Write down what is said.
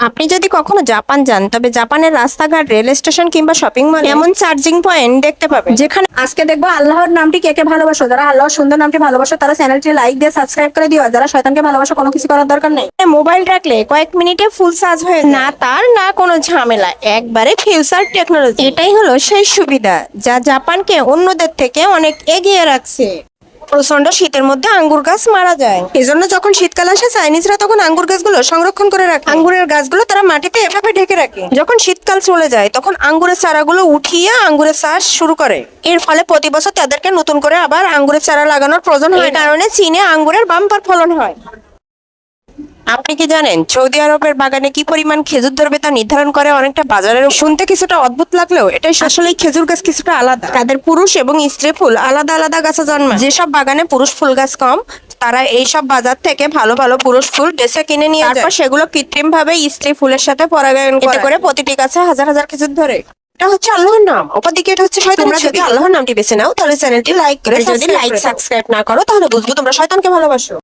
আপনি যদি কখনো জাপান যান তবে জাপানের রাস্তাঘাট, রেল স্টেশন কিংবা শপিং মল এমন চার্জিং পয়েন্ট দেখতে পাবেন যেখানে আজকে দেখবো আল্লাহর নামটি কে কে ভালোবাসো। যারা আল্লাহর সুন্দর নামটি ভালোবাসো তারা চ্যানেলটি লাইক দিয়ে সাবস্ক্রাইব করে দিও। আর যারা শয়তানকে ভালোবাসো কোনো কিছু করার দরকার নেই। মোবাইল রাখলে কয়েক মিনিটে ফুল চার্জ হয়ে যায়। না তার না কোনো ঝামেলা, একবারে ফিউচার টেকনোলজি। এটাই হলো সেই সুবিধা যা জাপানকে অন্যদের থেকে অনেক এগিয়ে রাখছে। প্রচন্ড শীতের মধ্যে আঙ্গুর গাছ মারা যায়, এজন্য যখন শীতকাল আসে চাইনিজরা তখন আঙ্গুর গাছগুলো সংরক্ষণ করে রাখে। আঙ্গুরের গাছগুলো তারা মাটিতে এভাবে ঢেকে রাখে। যখন শীতকাল চলে যায় তখন আঙ্গুরের চারাগুলো উঠিয়ে আঙ্গুরের চাষ শুরু করে। এর ফলে প্রতি বছর তাদেরকে নতুন করে আবার আঙ্গুরের চারা লাগানোর প্রয়োজন হয়। এই কারণে চীনে আঙ্গুরের বাম্পার ফলন হয়। আপনি কি জানেন সৌদি আরবের বাগানে কি পরিমাণ খেজুর ধরবে তা নির্ধারণ করে অনেকটা বাজারের। শুনতে কিছুটা অদ্ভুত লাগলেও এটাই আসলে খেজুর গাছ কিছুটা আলাদা। তাদের পুরুষ এবং স্ত্রী ফুল আলাদা আলাদা গাছে জন্মায়। যেসব বাগানে পুরুষ ফুল গাছ কম তারা এইসব বাজার থেকে ভালো ভালো পুরুষ ফুল বেছে কিনে নিয়ে তারপর সেগুলো কৃত্রিম ভাবে স্ত্রী ফুলের সাথে পরাগায়ন করে। এতে করে প্রতিটি গাছে হাজার হাজার খেজুর ধরে। এটা হচ্ছে আল্লাহর নাম, অপরদিকে এটা হচ্ছে শয়তান। তোমরা যদি আল্লাহর নামটি বেছে নাও তাহলে চ্যানেলটি লাইক করে, যদি লাইক সাবস্ক্রাইব না করো তাহলে বুঝবো তোমরা শয়তানকে ভালোবাসো।